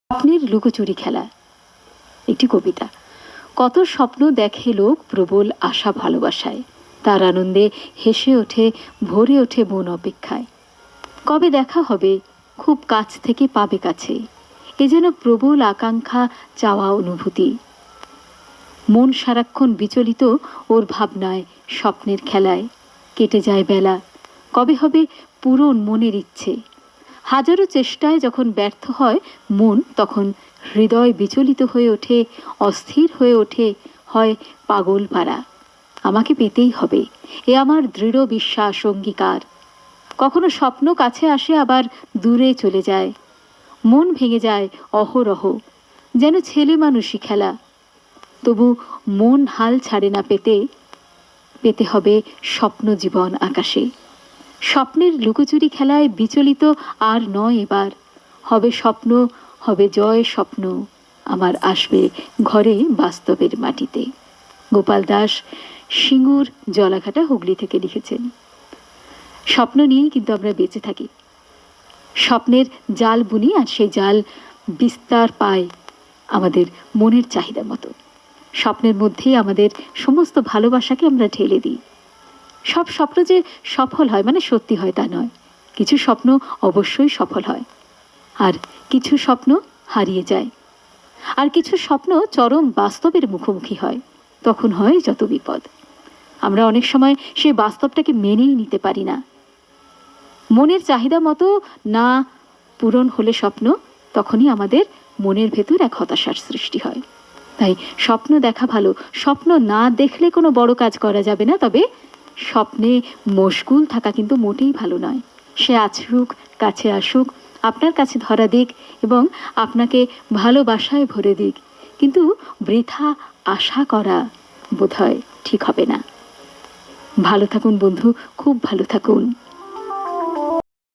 স্বপ্নের লুকোচুরি খেলা একটি কবিতা। কত স্বপ্ন দেখে লোক প্রবল আশা ভালোবাসায়, তার আনন্দে হেসে ওঠে, ভরে ওঠে মন অপেক্ষায়। কবে দেখা হবে, খুব কাছ থেকে পাবে কাছে, এ যেন প্রবল আকাঙ্ক্ষা, চাওয়া অনুভূতি। মন সারাক্ষণ বিচলিত ওর ভাবনায়, স্বপ্নের খেলায়। কেটে যায় বেলা, কবে হবে পূরণ মনের ইচ্ছে। হাজারো চেষ্টায় যখন ব্যর্থ হয় মন, তখন হৃদয় বিচলিত হয়ে ওঠে, অস্থির হয়ে ওঠে, হয় পাগল পাড়া। আমাকে পেতেই হবে, এ আমার দৃঢ় বিশ্বাস, অঙ্গীকার। কখনো স্বপ্ন কাছে আসে, আবার দূরে চলে যায়। মন ভেঙে যায় অহরহ, যেন ছেলে মানুষই খেলা। তবু মন হাল ছাড়ে না, পেতে পেতে হবে স্বপ্ন জীবন আকাশে। স্বপ্নের লুকোচুরি খেলায় বিচলিত আর নয় এবার। হবে স্বপ্ন, হবে জয় স্বপ্ন, আমার আসবে ঘরে বাস্তবের মাটিতে। গোপাল দাস, সিঙ্গুর, জলাঘাটা, হুগলি থেকে লিখেছেন। স্বপ্ন নিয়েই কিন্তু আমরা বেঁচে থাকি। স্বপ্নের জাল বুনি, আর সেই জাল বিস্তার পায় আমাদের মনের চাহিদা মতো। স্বপ্নের মধ্যেই আমাদের সমস্ত ভালোবাসাকে আমরা ঢেলে দিই। সব স্বপ্ন যে সফল হয় মানে সত্যি হয় তা নয়। কিছু স্বপ্ন অবশ্যই সফল হয়, আর কিছু স্বপ্ন হারিয়ে যায়, আর কিছু স্বপ্ন চরম বাস্তবের মুখোমুখি হয়। তখন হয় যত বিপদ। আমরা অনেক সময় সেই বাস্তবটাকে মেনেই নিতে পারি না। মনের চাহিদা মতো না পূরণ হলে স্বপ্ন, তখনই আমাদের মনের ভেতর এক হতাশার সৃষ্টি হয়। তাই স্বপ্ন দেখা ভালো। স্বপ্ন না দেখলে কোনো বড় কাজ করা যাবে না, তবে স্বপ্নে মশগুল থাকা কিন্তু মোটেই ভালো নয়। সে আসুক, কাছে আসুক, আপনার কাছে ধরা দিক এবং আপনাকে ভালোবাসায় ভরে দিক, কিন্তু বৃথা আশা করা বোধহয় ঠিক হবে না। ভালো থাকুন বন্ধু, খুব ভালো থাকুন।